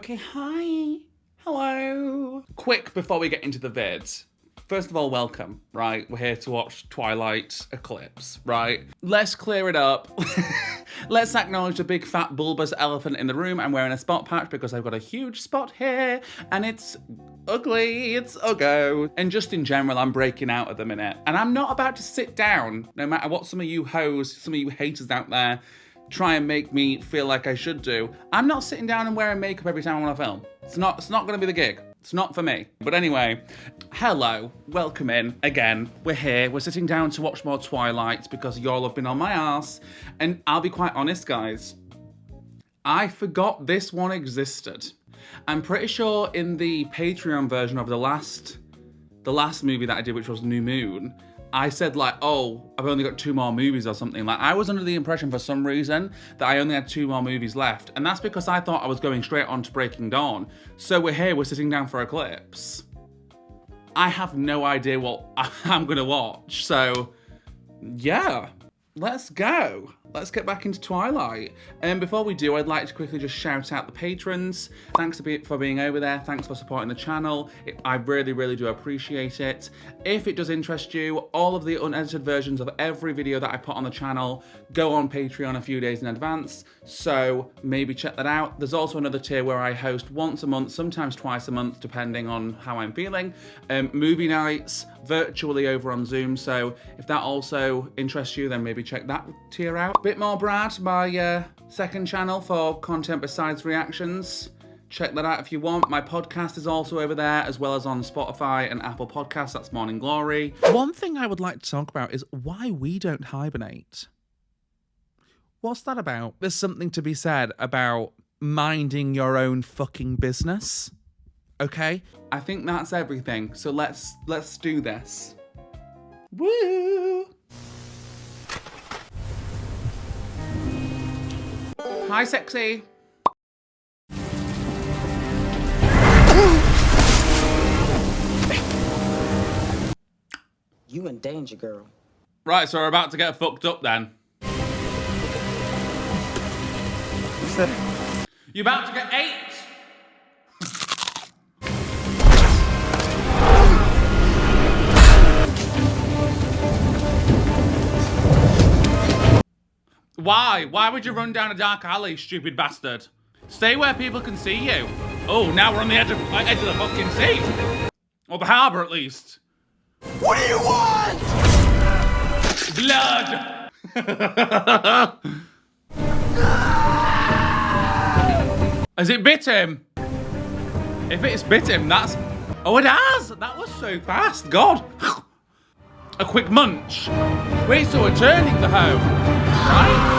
Okay, hi. Hello. Quick before we get into the vids. First of all, welcome, right? We're here to watch Twilight Eclipse, right? Let's clear it up. Let's acknowledge the big fat bulbous elephant in the room. I'm wearing a spot patch because I've got a huge spot here and it's ugly, it's uggo. And just in general, I'm breaking out at the minute. And I'm not about to sit down, no matter what some of you hoes, some of you haters out there try and make me feel like I should do. I'm not sitting down and wearing makeup every time I want to film. It's not gonna be the gig. It's not for me. But anyway, hello, welcome in again. We're here, we're sitting down to watch more Twilight because y'all have been on my ass. And I'll be quite honest, guys, I forgot this one existed. I'm pretty sure in the Patreon version of the last movie that I did, which was New Moon, I said like, oh, I've only got 2 more movies or something. Like, I was under the impression for some reason that I only had 2 more movies left. And that's because I thought I was going straight on to Breaking Dawn. So we're here, we're sitting down for Eclipse. I have no idea what I'm gonna watch. So yeah, let's go. Let's get back into Twilight. And before we do, I'd like to quickly just shout out the patrons. Thanks for being over there. Thanks for supporting the channel. I really, really do appreciate it. If it does interest you, all of the unedited versions of every video that I put on the channel go on Patreon a few days in advance. So maybe check that out. There's also another tier where I host once a month, sometimes twice a month, depending on how I'm feeling. Movie nights virtually over on Zoom. So if that also interests you, then maybe check that tier out. Bit More Brad, my second channel for content besides reactions. Check that out if you want. My podcast is also over there, as well as on Spotify and Apple Podcasts. That's Morning Glory. One thing I would like to talk about is why we don't hibernate. What's that about? There's something to be said about minding your own fucking business. Okay? I think that's everything. So let's do this. Woo! Hi, sexy. You in danger, girl. Right, so we're about to get fucked up then. What's that? You're about to get ate. Why? Why would you run down a dark alley, stupid bastard? Stay where people can see you. Oh, now we're on the edge of the fucking sea. Or the harbour, at least. What do you want? Blood! Has it bit him? If it's bit him, that's... Oh, it has! That was so fast. God. A quick munch. Wait, so we're turning the hoe. Right?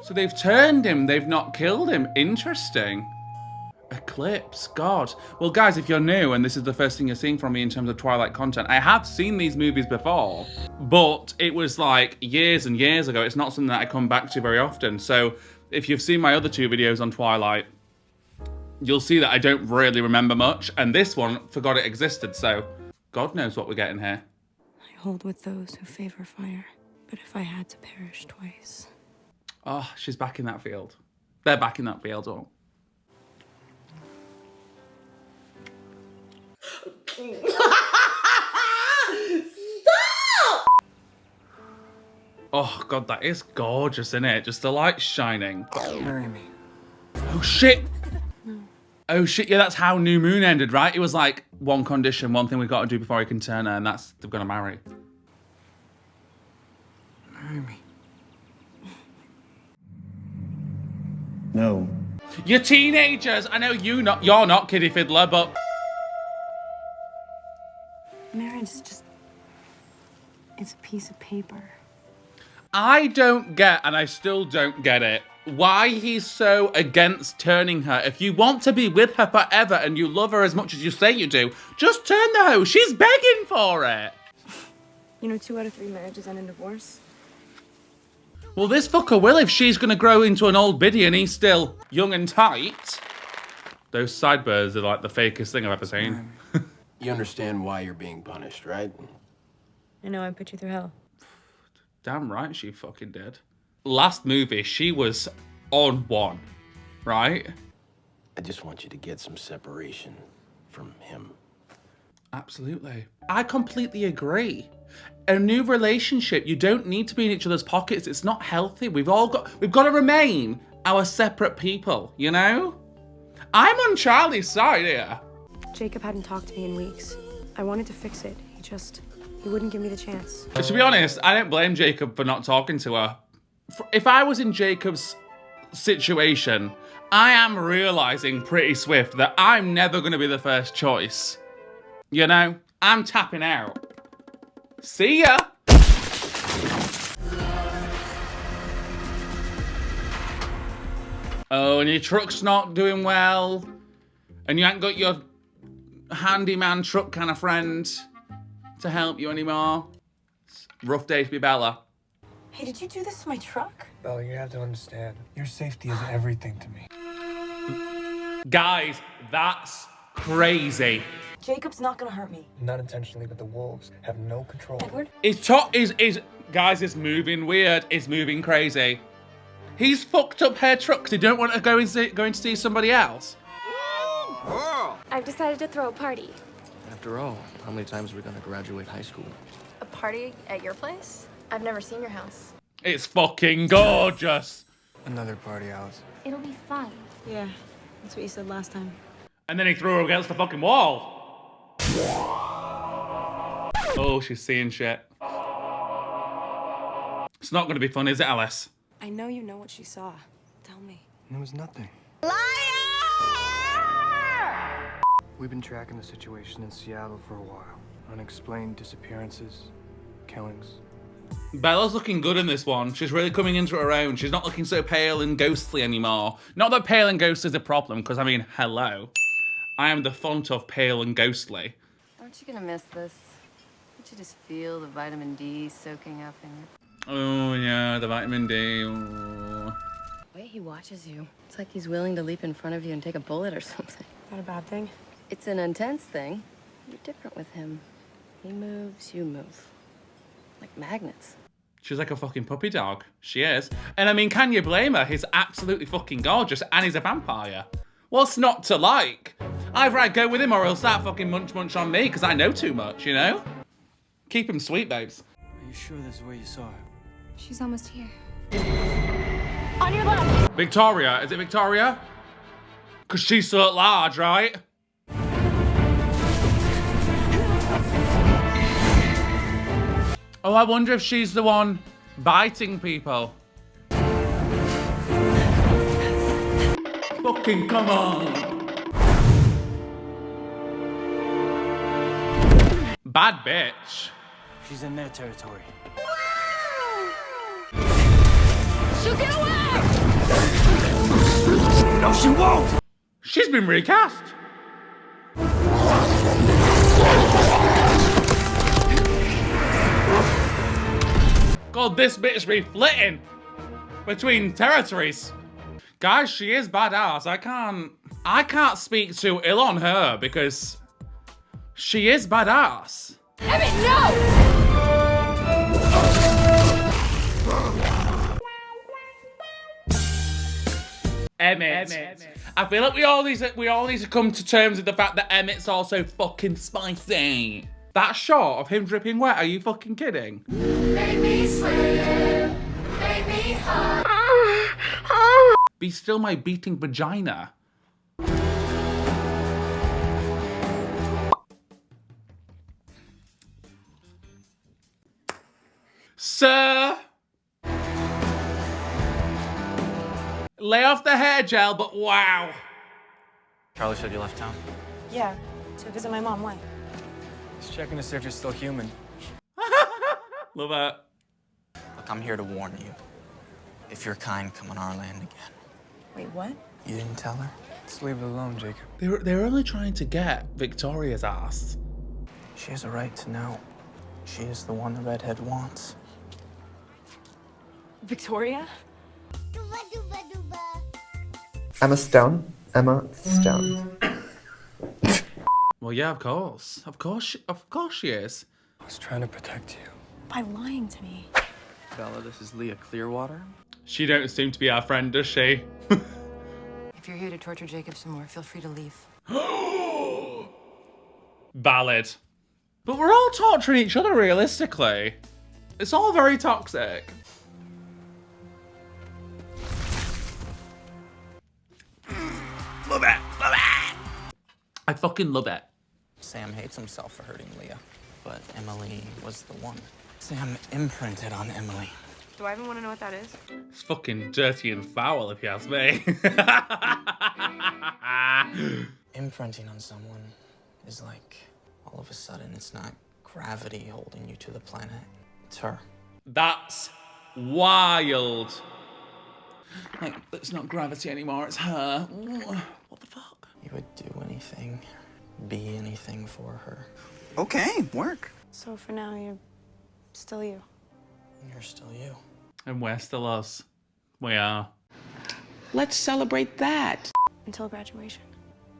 So they've turned him, they've not killed him. Interesting. Eclipse, God. Well, guys, if you're new and this is the first thing you're seeing from me in terms of Twilight content, I have seen these movies before, but it was like years and years ago. It's not something that I come back to very often. So if you've seen my other 2 videos on Twilight, you'll see that I don't really remember much. And this one, forgot it existed. So God knows what we're getting here. I hold with those who favor fire, but if I had to perish twice. Oh, she's back in that field. They're back in that field. Oh. Stop! Oh, God, that is gorgeous, isn't it? Just the light shining. Marry me. Oh, shit. Oh, shit. Yeah, that's how New Moon ended, right? It was like, one condition, one thing we've got to do before he can turn her, and that's they're going to marry. Marry me. No. You're teenagers. I know you're not Kiddie Fiddler, but... Marriage is just... it's a piece of paper. I don't get, and I still don't get it, why he's so against turning her. If you want to be with her forever and you love her as much as you say you do, just turn the hoe. She's begging for it. You know, 2 out of 3 marriages end in divorce. Well, this fucker will if she's going to grow into an old biddy and he's still young and tight. Those sideburns are like the fakest thing I've ever seen. You understand why you're being punished, right? I know, I put you through hell. Damn right she fucking did. Last movie, she was on one. right? I just want you to get some separation from him. Absolutely. I completely agree. A new relationship, you don't need to be in each other's pockets. It's not healthy. We've got to remain our separate people, you know? I'm on Charlie's side here. Jacob hadn't talked to me in weeks. I wanted to fix it. He wouldn't give me the chance. But to be honest, I don't blame Jacob for not talking to her. If I was in Jacob's situation, I am realizing pretty swift that I'm never going to be the first choice. You know? I'm tapping out. See ya! Oh, and your truck's not doing well. And you ain't got your handyman truck kind of friend to help you anymore. Rough day to be Bella. Hey, did you do this to my truck? Bella, you have to understand. Your safety is everything to me. Guys, that's crazy. Jacob's not gonna hurt me. Not intentionally, but the wolves have no control. Edward? Guys, it's moving weird. It's moving crazy. He's fucked up her truck 'cause he don't want to go and see somebody else. I've decided to throw a party. After all, how many times are we gonna graduate high school? A party at your place? I've never seen your house. It's fucking gorgeous. Another party, Alice. It'll be fun. Yeah, that's what you said last time. And then he threw her against the fucking wall. Oh, she's seeing shit. It's not going to be fun, is it, Alice? I know you know what she saw. Tell me. It was nothing. We've been tracking the situation in Seattle for a while. Unexplained disappearances, killings. Bella's looking good in this one. She's really coming into her own. She's not looking so pale and ghostly anymore. Not that pale and ghostly is a problem, because, I mean, hello. I am the font of pale and ghostly. Aren't you gonna miss this? Don't you just feel the vitamin D soaking up in you? Oh, yeah, the vitamin D. Oh. The way he watches you, it's like he's willing to leap in front of you and take a bullet or something. Is that a bad thing? It's an intense thing. You're different with him. He moves, you move. Like magnets. She's like a fucking puppy dog. She is. And I mean, can you blame her? He's absolutely fucking gorgeous and he's a vampire. What's not to like? Either I go with him or he'll start fucking munch on me because I know too much, you know? Keep him sweet, babes. Are you sure this is where you saw her? She's almost here. On your left! Victoria. Is it Victoria? Because she's so large, right? Oh, I wonder if she's the one biting people. Fucking come on. Bad bitch. She's in their territory. She'll get away! No, she won't! She's been recast. God, this bitch be flitting between territories. Guys, she is badass. I can't speak too ill on her because she is badass. Emmett, no! Emmett. I feel like we all need to come to terms with the fact that Emmett's also fucking spicy. That shot of him dripping wet, are you fucking kidding? Make me sweat, make me hot. Be still my beating vagina. Sir! Lay off the hair gel, but wow. Charlie said you left town. Yeah, to visit my mom. Why? Just checking to see if you're still human. Love it. Look, I'm here to warn you. If you're kind, come on our land again. Wait, what? You didn't tell her? Just leave it alone, Jacob. They were only trying to get Victoria's ass. She has a right to know. She is the one the redhead wants. Victoria? Emma Stone. Emma Stone. Well, yeah, of course. Of course she is. I was trying to protect you. By lying to me. Bella, this is Leah Clearwater. She don't seem to be our friend, does she? If you're here to torture Jacob some more, feel free to leave. Valid. But we're all torturing each other realistically. It's all very toxic. Love it. Love it. I fucking love it. Sam hates himself for hurting Leah, but Emily was the one. Sam imprinted on Emily. Do I even want to know what that is? It's fucking dirty and foul, if you ask me. Imprinting on someone is like, all of a sudden, it's not gravity holding you to the planet. It's her. That's wild. Like, it's not gravity anymore, it's her. What the fuck? You would do anything, be anything for her. Okay, work. So for now, you're still you. You're still you. And we're still us. We are. Let's celebrate that. Until graduation.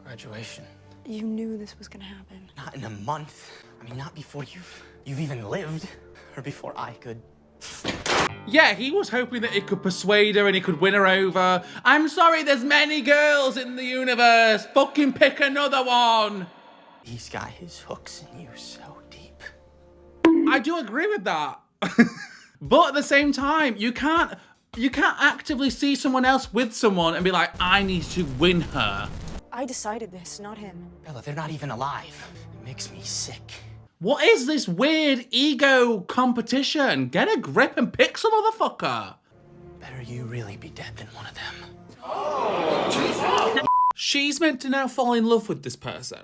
Graduation. You knew this was gonna happen. Not in a month. I mean, not before you've even lived, or before I could. Yeah, he was hoping that he could persuade her and he could win her over. I'm sorry, there's many girls in the universe. Fucking pick another one. He's got his hooks in you so deep. I do agree with that. But at the same time, you can't actively see someone else with someone and be like, I need to win her. I decided this, not him. Bella, they're not even alive. It makes me sick. What is this weird ego competition? Get a grip and pick some motherfucker. Better you really be dead than one of them. She's meant to now fall in love with this person.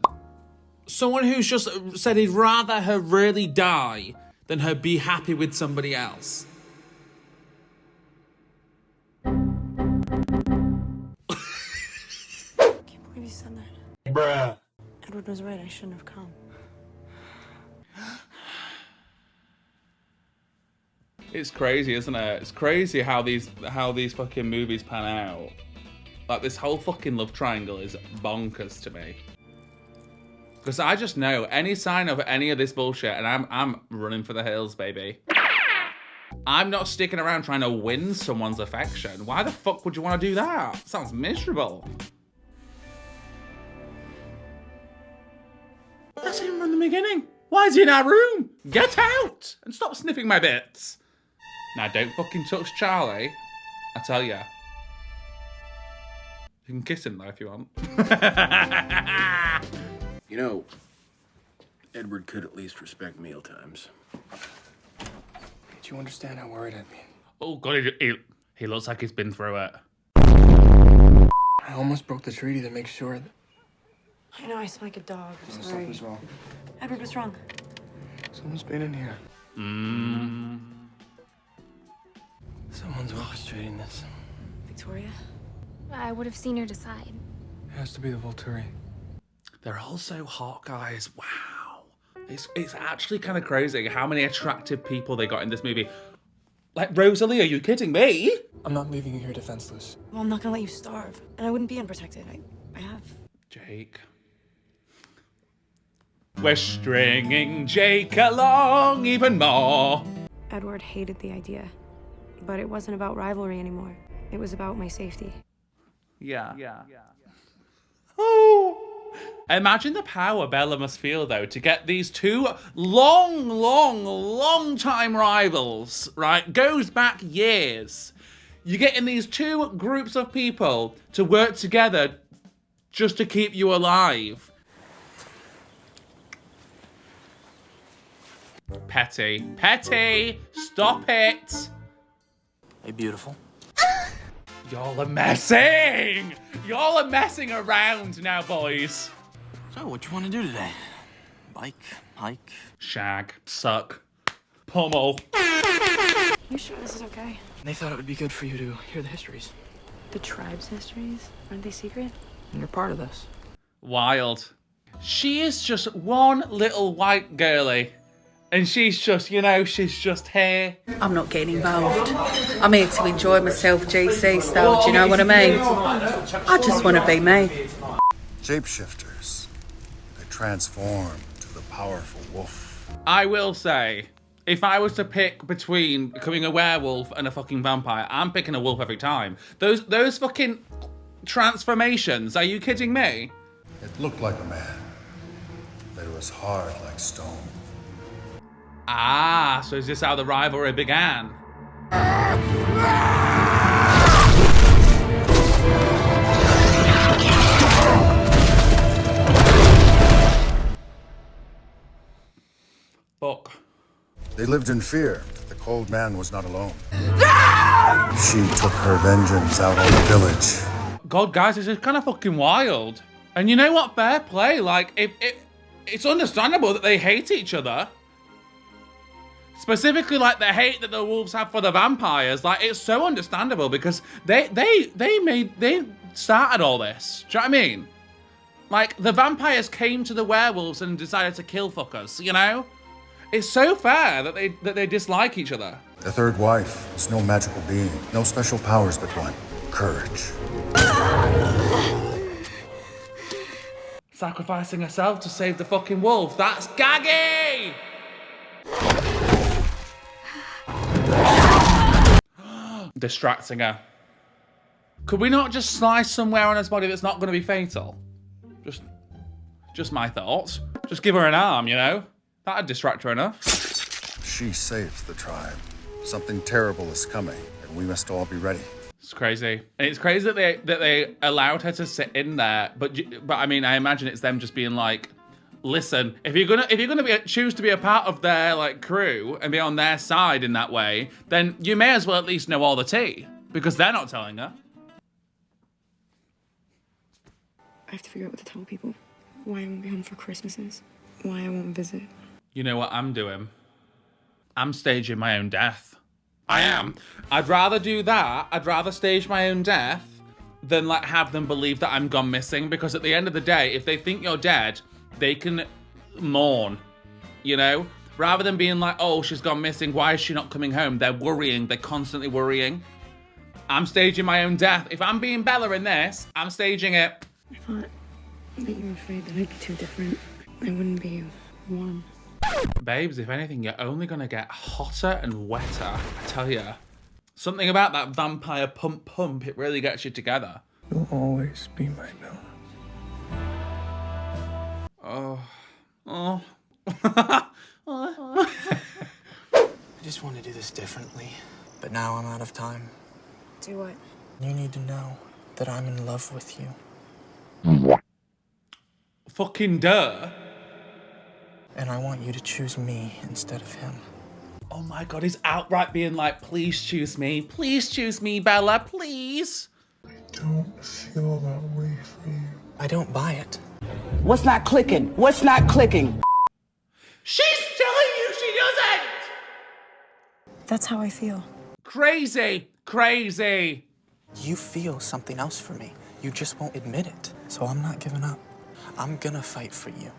Someone who's just said he'd rather her really die than her be happy with somebody else. Can't believe you said that. Bruh. Edward was right, I shouldn't have come. It's crazy, isn't it? It's crazy how these fucking movies pan out. Like, this whole fucking love triangle is bonkers to me. Because I just know any sign of any of this bullshit and I'm running for the hills, baby. I'm not sticking around trying to win someone's affection. Why the fuck would you want to do that? Sounds miserable. That's him from the beginning. Why is he in our room? Get out and stop sniffing my bits. Now, don't fucking touch Charlie. I tell ya. You can kiss him though if you want. You know, Edward could at least respect mealtimes. Do you understand how worried I'd be? Oh god, he looks like he's been through it. I almost broke the treaty to make sure that I know I smell like a dog. I'm sorry. something's wrong. Edward, what's wrong? Someone's been in here. Someone's orchestrating this. Victoria? I would have seen her decide. It has to be the Volturi. They're all so hot, guys. Wow. It's actually kind of crazy how many attractive people they got in this movie. Like, Rosalie, are you kidding me? I'm not leaving you here defenseless. Well, I'm not gonna let you starve. And I wouldn't be unprotected. I have. Jake. We're stringing Jake along even more. Edward hated the idea. But it wasn't about rivalry anymore. It was about my safety. Yeah. Oh. Imagine the power Bella must feel, though, to get these two long time rivals, right? Goes back years. You're getting these two groups of people to work together just to keep you alive. Petty. Stop it. Hey, beautiful. Y'all are messing! Y'all are messing around now, boys. So, what you want to do today? Bike, hike? Shag, suck, pummel. You sure this is okay? They thought it would be good for you to hear the histories. The tribe's histories? Aren't they secret? And you're part of this. Wild. She is just one little white girlie. And she's just, you know, she's just here. I'm not getting involved. I'm here to enjoy myself GC style, do you know what I mean? I just want to be me. Shapeshifters. They transform to the powerful wolf. I will say, if I was to pick between becoming a werewolf and a fucking vampire, I'm picking a wolf every time. Those fucking transformations. Are you kidding me? It looked like a man, but it was hard like stone. Ah, so is this how the rivalry began? Fuck. They lived in fear. The cold man was not alone. She took her vengeance out on the village. God, guys, this is kind of fucking wild. And you know what? Fair play. Like, it's understandable that they hate each other. Specifically, like, the hate that the wolves have for the vampires. Like, it's so understandable because they started all this. Do you know what I mean? Like, the vampires came to the werewolves and decided to kill fuckers, you know? It's so fair that they dislike each other. The third wife was no magical being, no special powers but one: courage. Sacrificing herself to save the fucking wolf. That's gaggy! Distracting her. Could we not just slice somewhere on his body that's not going to be fatal? Just my thoughts. Just give her an arm, you know? That'd distract her enough. She saves the tribe. Something terrible is coming, and we must all be ready. It's crazy. And it's crazy that they allowed her to sit in there. But I mean, I imagine it's them just being like, listen, if you're gonna choose to be a part of their like crew and be on their side in that way, then you may as well at least know all the tea because they're not telling her. I have to figure out what to tell people. Why I won't be home for Christmases. Why I won't visit. You know what I'm doing? I'm staging my own death. I am. I'd rather do that. I'd rather stage my own death than like have them believe that I'm gone missing, because at the end of the day, if they think you're dead, they can mourn, you know? Rather than being like, oh, she's gone missing, why is she not coming home? They're worrying, they're constantly worrying. I'm staging my own death. If I'm being Bella in this, I'm staging it. I thought that you were afraid that I'd be too different. I wouldn't be warm. Babes, if anything, you're only gonna get hotter and wetter, I tell ya. Something about that vampire pump, it really gets you together. You'll always be my Bella. I just want to do this differently, but now I'm out of time. Do what? You need to know that I'm in love with you. Fucking duh. And I want you to choose me instead of him. Oh my God, he's outright being like, please choose me, Bella, please. I don't feel that way for you. I don't buy it. What's not clicking? What's not clicking? She's telling you she doesn't! That's how I feel. Crazy, crazy. You feel something else for me. You just won't admit it. So I'm not giving up. I'm gonna fight for you.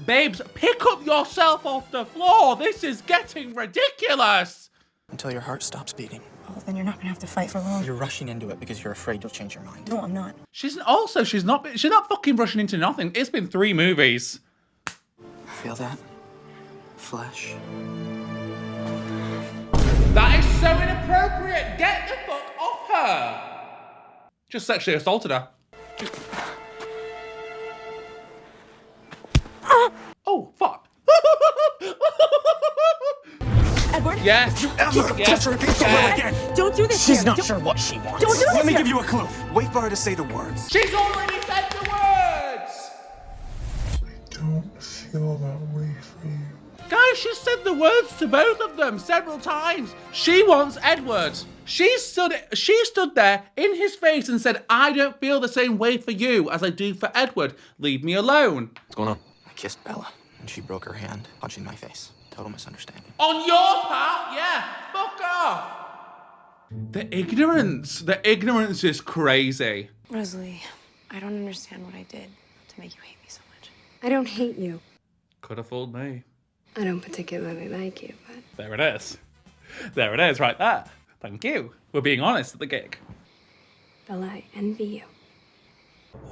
Babes, pick up yourself off the floor. This is getting ridiculous. Until your heart stops beating. Well, then you're not gonna have to fight for long. You're rushing into it because you're afraid you'll change your mind. No, I'm not. She's not fucking rushing into nothing. It's been 3 movies. Feel that? Flesh. That is so inappropriate. Get the fuck off her. Just sexually assaulted her. Oh, fuck. Edward? Yes. You ever touch her against the will again? Don't do this. She's here. not Don't- sure what she wants. Don't do this. Let me here. give you a clue. Wait for her to say the words. She's already said the words. I don't feel that way for you. Guys, she said the words to both of them several times. She wants Edward. She stood there in his face and said, I don't feel the same way for you as I do for Edward. Leave me alone. What's going on? I kissed Bella, and she broke her hand, punching my face. Total misunderstanding. On your part, yeah. Fuck off. The ignorance is crazy. Rosalie, I don't understand what I did to make you hate me so much. I don't hate you. Could have fooled me. I don't particularly like you, but... There it is. There it is, right there. Thank you. We're being honest at the gig. Bella, I envy you.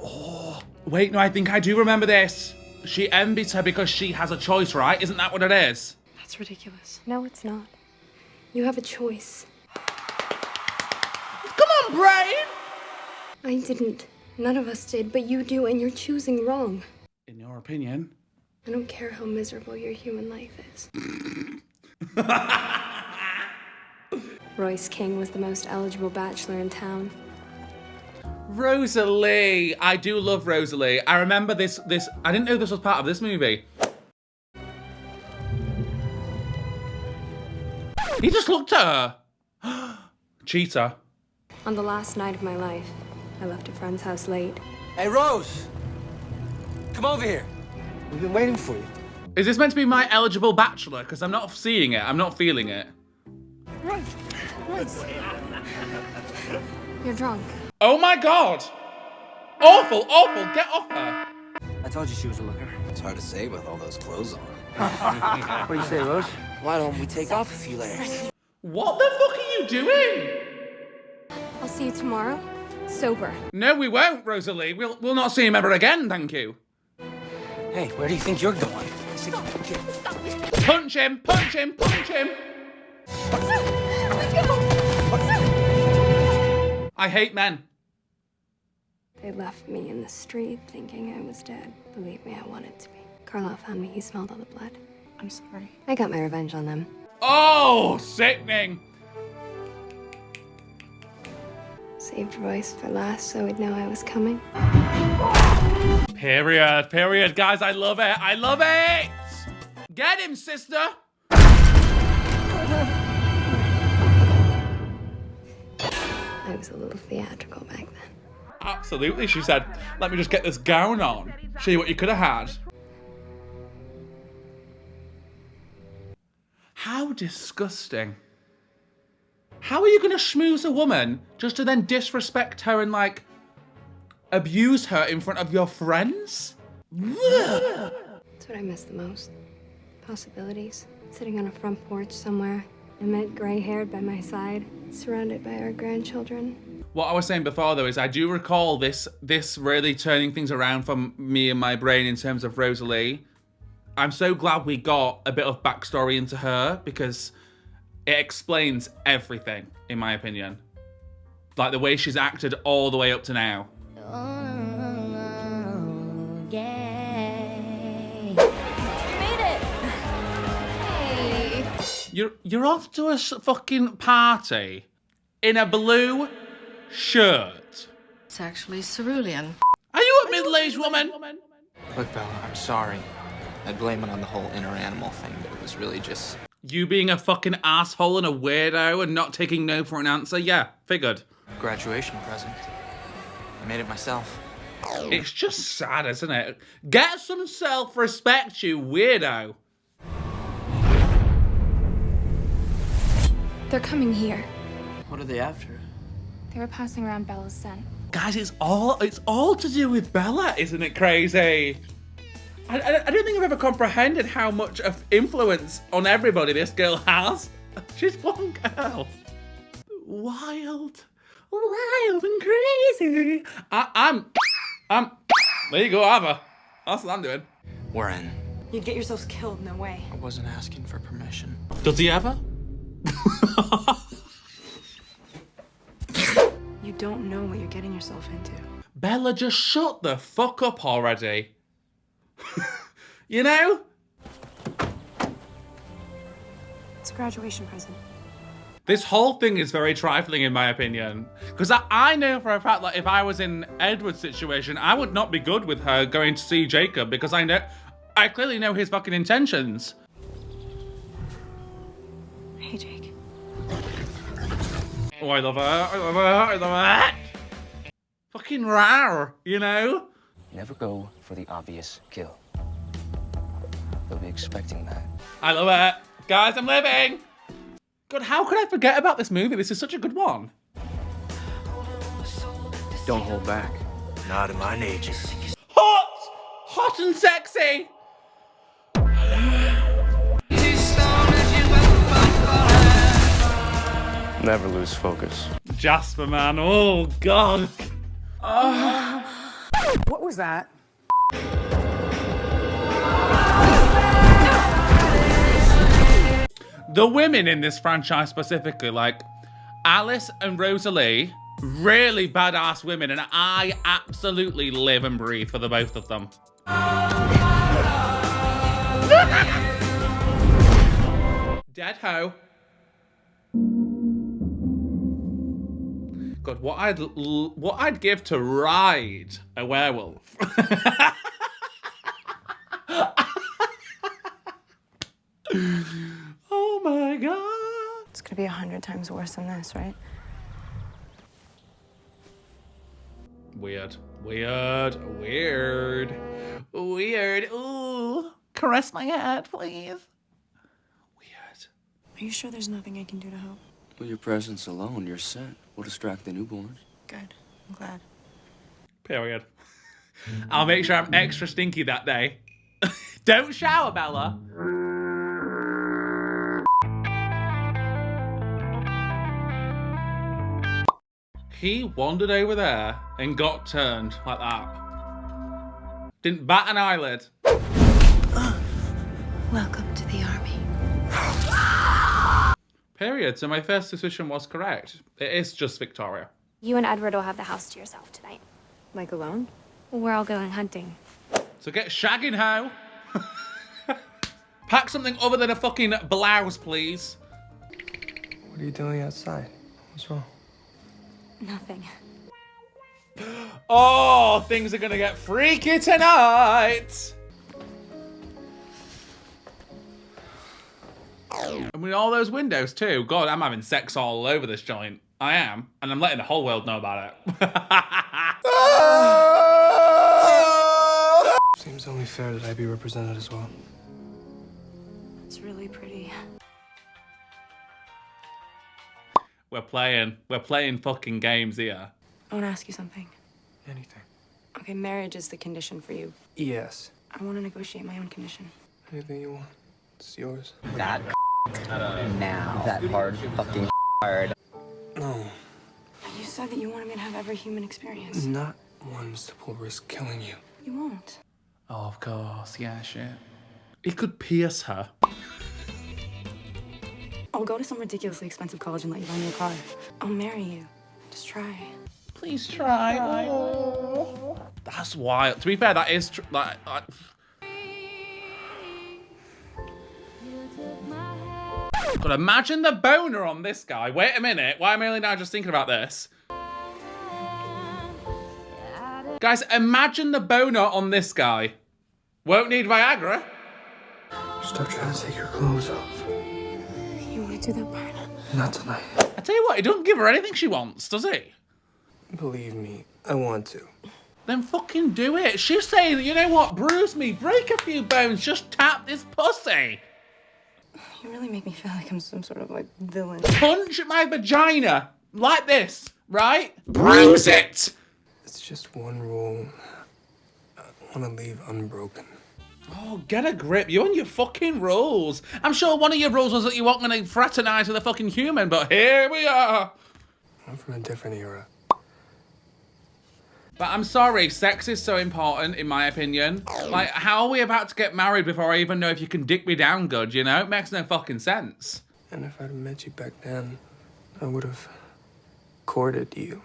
Oh, wait, no, I think I do remember this. She envies her because she has a choice, right? Isn't that what it is? That's ridiculous. No, it's not. You have a choice. Come on, brain! I didn't. None of us did, but you do, and you're choosing wrong. In your opinion? I don't care how miserable your human life is. Royce King was the most eligible bachelor in town. Rosalie. I do love Rosalie. I remember this. I didn't know this was part of this movie. He just looked at her. Cheater. On the last night of my life, I left a friend's house late. Hey, Rose! Come over here. We've been waiting for you. Is this meant to be my eligible bachelor? Because I'm not seeing it. I'm not feeling it. Royce. You're drunk. Oh my god! Awful, awful. Get off her. I told you she was a looker. It's hard to say with all those clothes on. What do you say, Rose? Why don't we take off a few layers? What the fuck are you doing? I'll see you tomorrow, sober. No, we won't, Rosalie. We'll not see him ever again, thank you. Hey, where do you think you're going? Punch him! Punch him! Punch him! I hate men. They left me in the street thinking I was dead. Believe me, I wanted to be. Carlisle found me. He smelled all the blood. I'm sorry. I got my revenge on them. Oh, sickening. Saved Royce for last so he'd know I was coming. Period. Period. Guys, I love it. I love it. Get him, sister. I was a little theatrical back then. Absolutely, she said, let me just get this gown on. Show you what you could have had. How disgusting. How are you going to schmooze a woman just to then disrespect her and, like, abuse her in front of your friends? That's what I miss the most. Possibilities. Sitting on a front porch somewhere, Emmett gray-haired by my side, surrounded by our grandchildren. What I was saying before, though, is I do recall this really turning things around for me and my brain in terms of Rosalie. I'm so glad we got a bit of backstory into her because it explains everything, in my opinion. Like the way she's acted all the way up to now. You're off to a fucking party in a blue shirt. It's actually cerulean. Are you a middle-aged woman? Look, Bella, I'm sorry. I blame it on the whole inner animal thing, but it was really just... You being a fucking asshole and a weirdo and not taking no for an answer? Yeah, figured. Graduation present. I made it myself. It's just sad, isn't it? Get some self-respect, you weirdo. They're coming here. What are they after? They were passing around Bella's scent. Guys, it's all to do with Bella, isn't it crazy? I don't think I've ever comprehended how much of influence on everybody this girl has. She's one girl. Wild and crazy. I'm. There you go, Ava. That's what I'm doing. We're in. You'd get yourselves killed, no way. I wasn't asking for permission. Does he ever? You don't know what you're getting yourself into. Bella, just shut the fuck up already. You know? It's a graduation present. This whole thing is very trifling in my opinion. Because I know for a fact that if I was in Edward's situation, I would not be good with her going to see Jacob because I clearly know his fucking intentions. Hey, Jake. Oh, I love her. I love her. I love her. Fucking rar, you know? Never go for the obvious kill. They'll be expecting that. I love it. Guys, I'm living. God, how could I forget about this movie? This is such a good one. Don't hold back. Not in my nature. Hot and sexy. Never lose focus. Jasper, man. Oh, God. What was that? The women in this franchise specifically, like Alice and Rosalie, really badass women, and I absolutely live and breathe for the both of them. Dead hoe. God, what I'd give to ride a werewolf. Oh my god. It's gonna be 100 times worse than this, right? Weird. Ooh. Caress my head, please. Weird. Are you sure there's nothing I can do to help? With your presence alone, you're set. We'll distract the newborns. Good. I'm glad. Period. I'll make sure I'm extra stinky that day. Don't shower, Bella. He wandered over there and got turned like that. Didn't bat an eyelid. Welcome to the army. Period. So my first suspicion was correct. It is just Victoria. You and Edward will have the house to yourself tonight. Like alone? We're all going hunting. So get shagging, hoe. Pack something other than a fucking blouse, please. What are you doing outside? What's wrong? Nothing. Oh, things are gonna get freaky tonight. And with all those windows too. God, I'm having sex all over this joint. I am. And I'm letting the whole world know about it. Seems only fair that I be represented as well. It's really pretty. We're playing fucking games here. I want to ask you something. Anything. Okay, marriage is the condition for you. Yes. I want to negotiate my own condition. Anything you want. It's yours. That now. That hard fucking hard. No. You said that you wanted me to have every human experience. Not ones that will risk killing you. You won't. Oh, of course. Yeah, shit. He could pierce her. I'll go to some ridiculously expensive college and let you buy me a car. I'll marry you. Just try. Please try. Oh. That's wild. To be fair, that is like. But imagine the boner on this guy. Wait a minute. Why am I only now just thinking about this? Guys, imagine the boner on this guy. Won't need Viagra. Stop trying to take your clothes off. You want to do that part? Not tonight. I tell you what, he doesn't give her anything she wants, does he? Believe me, I want to. Then fucking do it. She's saying, you know what, bruise me, break a few bones, just tap this pussy. You really make me feel like I'm some sort of like villain. Punch my vagina like this, right? Bruise it. It's just one rule I want to leave unbroken. Oh, get a grip. You and your fucking rules. I'm sure one of your rules was that you weren't going to fraternize with a fucking human, but here we are. I'm from a different era. But I'm sorry, sex is so important, in my opinion. Like, how are we about to get married before I even know if you can dick me down good, you know? It makes no fucking sense. And if I'd met you back then, I would have courted you.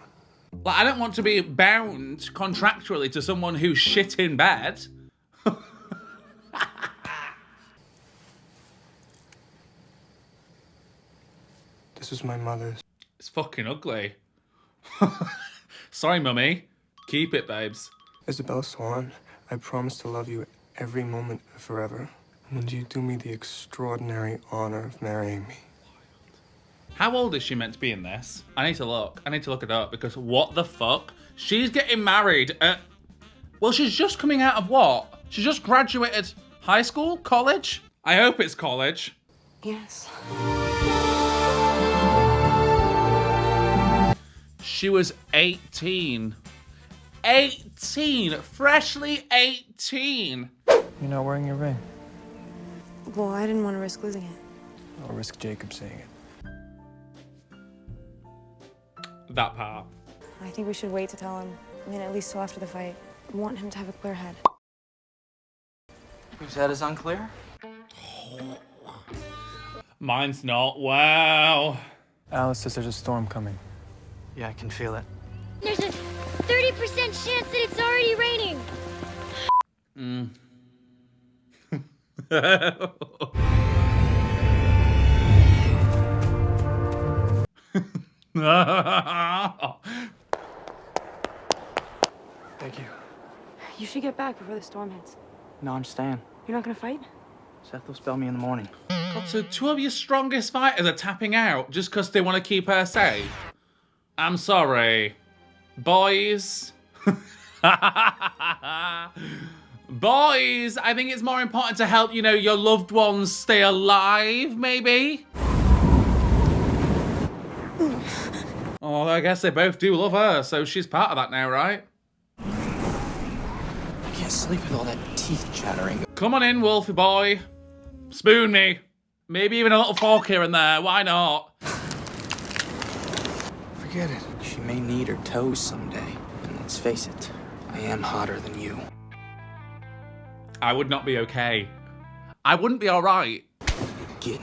Like, I don't want to be bound contractually to someone who's shit in bed. This is my mother's. It's fucking ugly. Sorry, mummy. Keep it, babes. Isabel Swan, I promise to love you every moment forever. And would you do me the extraordinary honor of marrying me? How old is she meant to be in this? I need to look it up because what the fuck? She's getting married at... Well, she's just coming out of what? She just graduated high school? College? I hope it's college. Yes. She was 18. 18! Freshly 18! You're not wearing your ring. Well, I didn't want to risk losing it. I'll risk Jacob seeing it. That part. I think we should wait to tell him. I mean, at least till after the fight. I want him to have a clear head. Whose head is unclear? Mine's not. Wow. Alice says there's a storm coming. Yeah, I can feel it. There's a 30% chance that it's already raining. Thank you. You should get back before the storm hits. No, I'm staying. You're not gonna fight? Seth will spell me in the morning. God, so two of your strongest fighters are tapping out just because they want to keep her safe. I'm sorry. Boys. Boys, I think it's more important to help, you know, your loved ones stay alive, maybe? Oh, I guess they both do love her, so she's part of that now, right? I can't sleep with all that teeth chattering. Come on in, Wolfie boy. Spoon me. Maybe even a little fork here and there, why not? Forget it. She may need her toes someday. And let's face it, I am hotter than you. I would not be okay. I wouldn't be alright. Get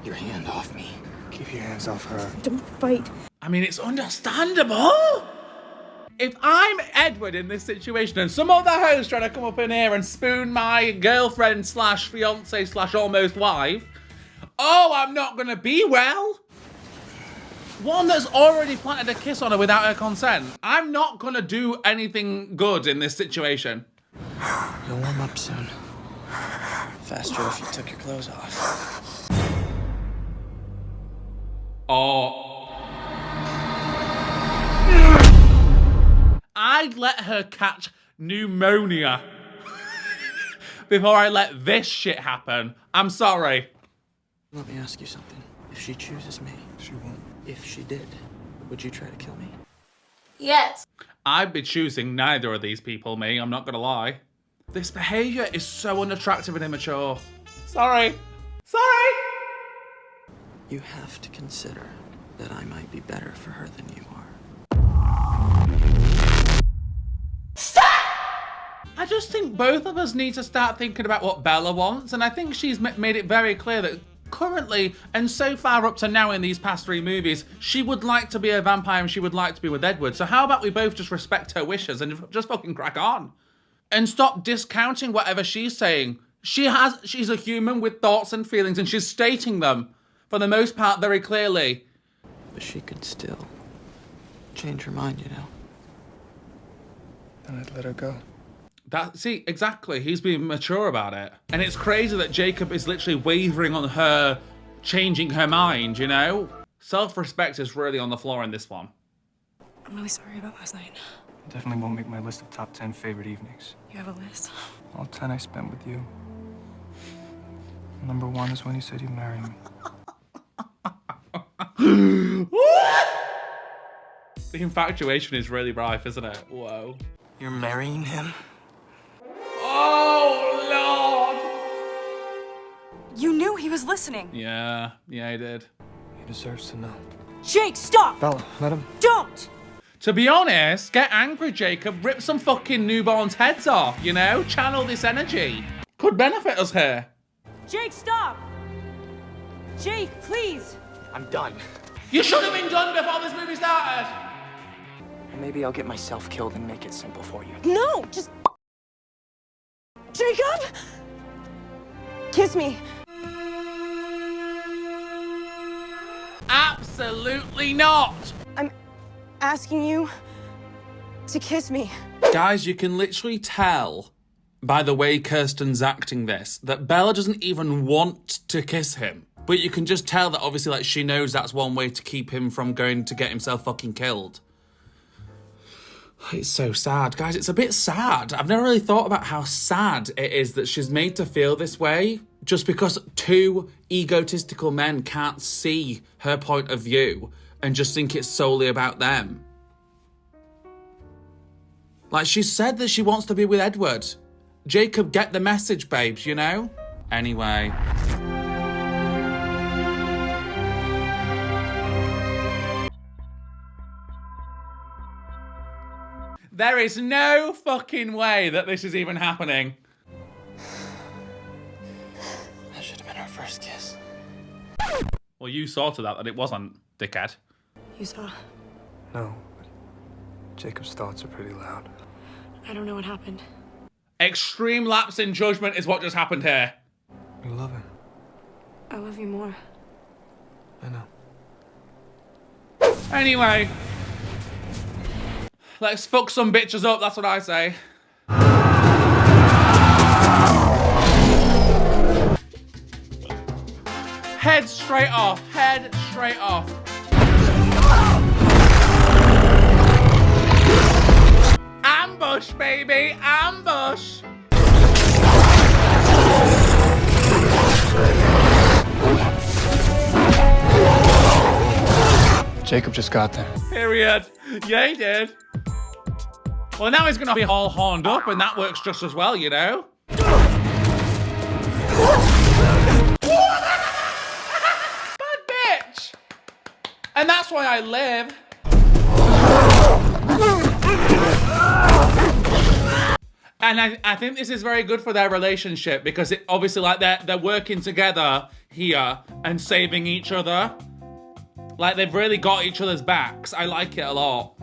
your hand off me. Keep your hands off her. Don't fight. I mean, it's understandable. If I'm Edward in this situation and some other host trying to come up in here and spoon my girlfriend slash fiance slash almost wife, oh, I'm not going to be well. One that's already planted a kiss on her without her consent. I'm not going to do anything good in this situation. You'll warm up soon. Faster if you took your clothes off. Oh. I'd let her catch pneumonia before I let this shit happen. I'm sorry. Let me ask you something. If she chooses me, She won't. if she did, would you try to kill me? Yes. I'd be choosing neither of these people, me. I'm not gonna lie. This behaviour is so unattractive and immature. Sorry. Sorry! You have to consider that I might be better for her than you are. I just think both of us need to start thinking about what Bella wants, and I think she's made it very clear that currently, and so far up to now in these past 3 movies, she would like to be a vampire and she would like to be with Edward. So how about we both just respect her wishes and just fucking crack on? And stop discounting whatever she's saying. She's a human with thoughts and feelings, and she's stating them, for the most part, very clearly. But she could still change her mind, you know? Then I'd let her go. See, exactly. He's being mature about it. And it's crazy that Jacob is literally wavering on her changing her mind, you know? Self-respect is really on the floor in this one. I'm really sorry about last night. Definitely won't make my list of top 10 favorite evenings. You have a list? All 10 I spent with you. Number 1 is when you said you'd marry me. The infatuation is really rife, isn't it? Whoa. You're marrying him? Oh, Lord! You knew he was listening. Yeah, he did. He deserves to know. Jake, stop! Bella, let him. Don't! To be honest, get angry, Jacob. Rip some fucking newborns' heads off, you know? Channel this energy. Could benefit us here. Jake, stop! Jake, please! I'm done. You should have been done before this movie started. And maybe I'll get myself killed and make it simple for you. No, just... Jacob! Kiss me. Absolutely not. I'm asking you to kiss me. Guys, you can literally tell by the way Kirsten's acting this that Bella doesn't even want to kiss him. But you can just tell that obviously like she knows that's one way to keep him from going to get himself fucking killed. It's so sad. Guys, it's a bit sad. I've never really thought about how sad it is that she's made to feel this way just because 2 egotistical men can't see her point of view and just think it's solely about them. Like, she said that she wants to be with Edward. Jacob, get the message, babes, you know? Anyway. There is no fucking way that this is even happening. That should have been our first kiss. Well, you saw to that it wasn't, dickhead. You saw No, but Jacob's thoughts are pretty loud. I don't know what happened. Extreme lapse in judgment is what just happened here. You love him. I love you more. I know. Anyway, let's fuck some bitches up, that's what I say. Head straight off, head straight off. Ambush, baby, ambush. Jacob just got there. Period. Yeah, he did. Well, now he's gonna be all horned up, and that works just as well, you know? Bad bitch! And that's why I live. And I think this is very good for their relationship because it obviously like they're working together here and saving each other. Like they've really got each other's backs. I like it a lot.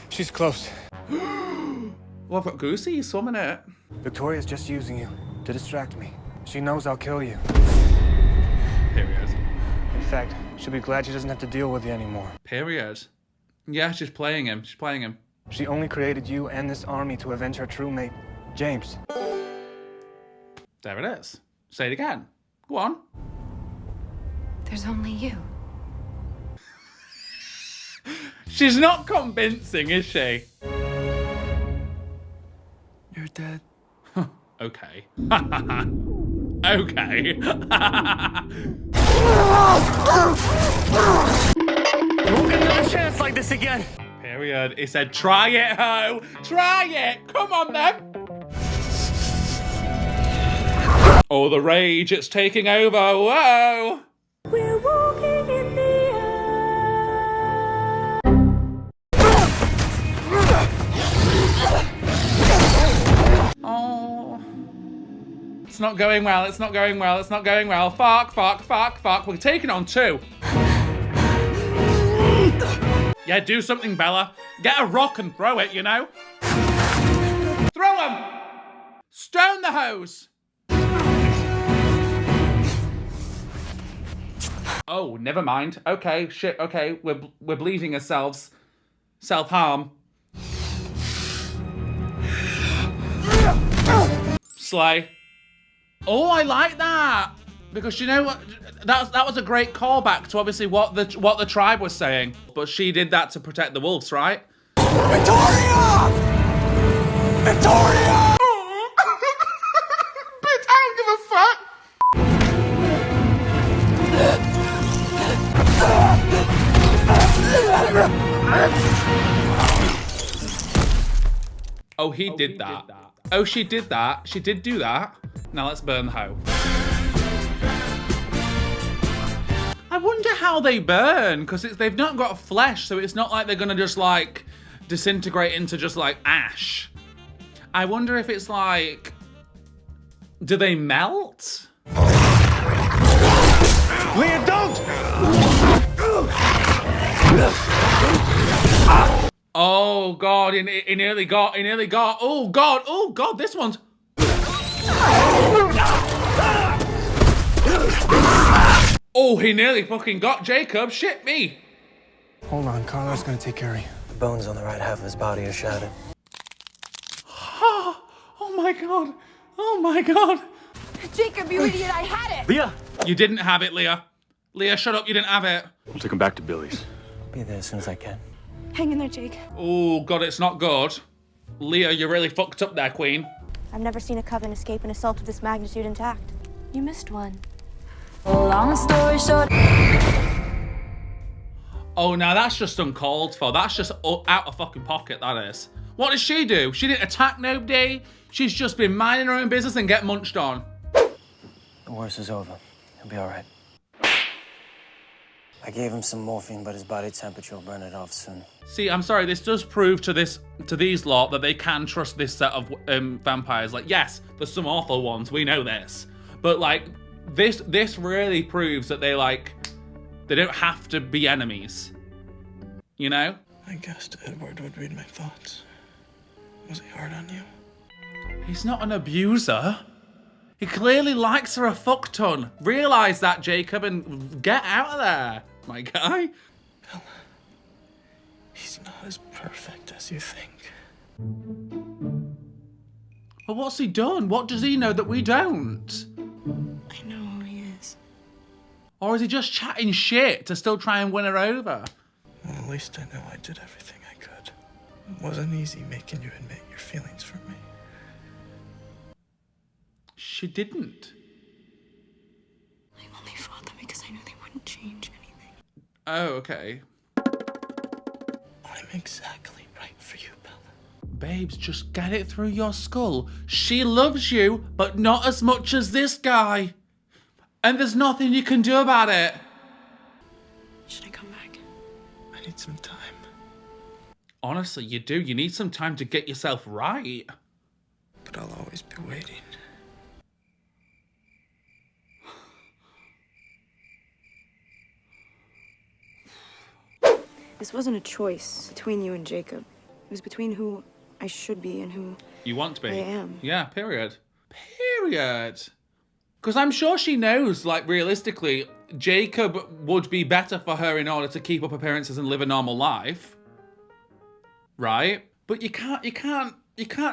She's close. Well, I've got Goosey swimming it. Victoria's just using you to distract me. She knows I'll kill you. Period. In fact, she'll be glad she doesn't have to deal with you anymore. Period. Yeah, she's playing him. She's playing him. She only created you and this army to avenge her true mate, James. There it is. Say it again. Go on. There's only you. She's not convincing, is she? You're dead. Okay. Okay. Won't get another chance like this again. Period. He said, try it, ho. Try it. Come on, then. Oh, the rage. It's taking over. Whoa. We're walking in the Oh. It's not going well. It's not going well. It's not going well. Fuck, fuck, fuck, fuck. We're taking on 2. Yeah, do something, Bella. Get a rock and throw it, you know? Throw him! Stone the hose! Oh, never mind. Okay, shit, okay. We're bleeding ourselves. Self-harm. Slay. Oh, I like that! Because you know what? That was a great callback to obviously what the tribe was saying. But she did that to protect the wolves, right? Victoria! Victoria! Bitch, I don't give a fuck! Oh, he did that. Oh, she did that. She did do that. Now let's burn the hoe. I wonder how they burn, because they've not got flesh, so it's not like they're gonna just like disintegrate into just like ash. I wonder if it's like, do they melt? Leah, don't! Oh God, he nearly got, oh God, this one's. Oh, he nearly fucking got Jacob, shit me. Hold on, Carlo's gonna take care of you. The bones on the right half of his body are shattered. Oh my God, oh my God. Jacob, you idiot, I had it! Leah! You didn't have it, Leah. Leah, shut up, you didn't have it. We'll take him back to Billy's. I'll be there as soon as I can. Hang in there, Jake. Oh God, it's not good. Leah, you're really fucked up there, Queen. I've never seen a coven escape an assault of this magnitude intact. You missed one. long story short. Oh, now that's just uncalled for. That's just out of fucking pocket, that is. What did she do? She didn't attack nobody. She's just been minding her own business and get munched on. The worst is over. He'll be all right. I gave him some morphine, but his body temperature will burn it off soon. See, I'm sorry, this does prove to these lot that they can trust this set of vampires. Like, yes, there's some awful ones, we know this. But like, this really proves that they like, They don't have to be enemies. You know? I guessed Edward would read my thoughts. Was he hard on you? He's not an abuser. He clearly likes her a fuck ton. Realise that, Jacob, and get out of there, my guy. Bella, he's not as perfect as you think. Well, what's he done? What does he know that we don't? I know who he is. Or is he just chatting shit to still try and win her over? Well, at least I know I did everything I could. It wasn't easy making you admit your feelings for me. She didn't. I only fought them because I knew they wouldn't change anything. Oh, okay. I'm exactly right for you, Bella. Babes, just get it through your skull. She loves you, but not as much as this guy. And there's nothing you can do about it. Should I come back? I need some time. Honestly, you do. You need some time to get yourself right. But I'll always be waiting. This wasn't a choice between you and Jacob. It was between who I should be and who You want to be. I am. Yeah, period. Period. Because I'm sure she knows, like, realistically, Jacob would be better for her in order to keep up appearances and live a normal life. Right? But you can't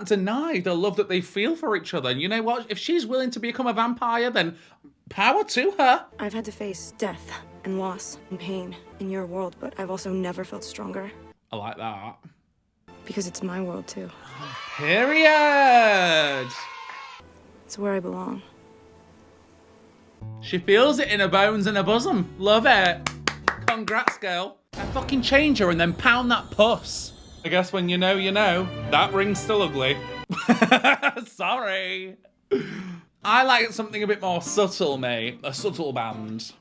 deny the love that they feel for each other. And you know what? If she's willing to become a vampire, then power to her. I've had to face death and loss and pain in your world, but I've also never felt stronger. I like that. Because it's my world, too. Period. It's where I belong. She feels it in her bones and her bosom. Love it. Congrats, girl. I fucking change her and then pound that puss. I guess when you know, you know. That ring's still ugly. Sorry. I like something a bit more subtle, mate. A subtle band.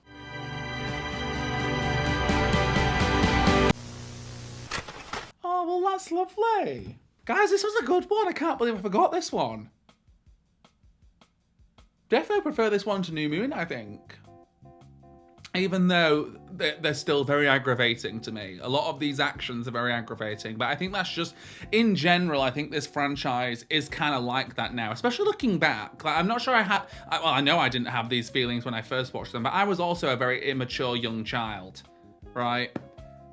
Oh, well, that's lovely. Guys, this was a good one. I can't believe I forgot this one. Definitely prefer this one to New Moon, I think. Even though they're still very aggravating to me. A lot of these actions are very aggravating, but I think that's just, in general, I think this franchise is kind of like that now, especially looking back. Like, I'm not sure well, I know I didn't have these feelings when I first watched them, but I was also a very immature young child, right?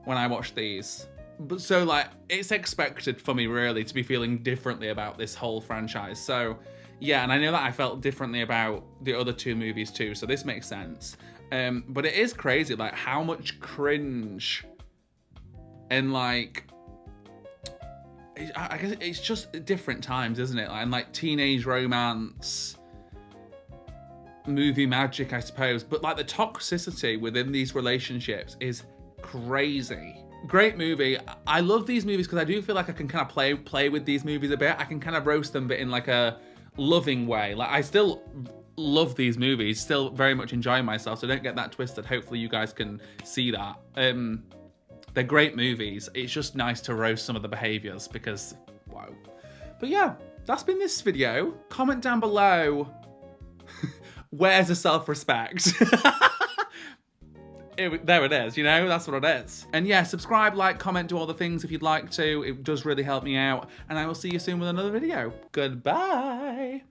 When I watched these. But so, like, it's expected for me, really, to be feeling differently about this whole franchise. So, yeah, and I know that I felt differently about the other two movies too, so this makes sense. But it is crazy, like, how much cringe and, like, I guess it's just different times, isn't it? And, like, teenage romance, movie magic, I suppose. But, like, the toxicity within these relationships is crazy. Great movie. I love these movies because I do feel like I can kind of play with these movies a bit. I can kind of roast them, but in, like, a loving way. Like, I still love these movies, still very much enjoying myself, so don't get that twisted. Hopefully you guys can see that. They're great movies. It's just nice to roast some of the behaviors because, wow. But yeah, that's been this video. Comment down below, where's the self-respect? There it is, you know, that's what it is. And yeah, subscribe, like, comment, do all the things if you'd like to. It does really help me out. And I will see you soon with another video. Goodbye.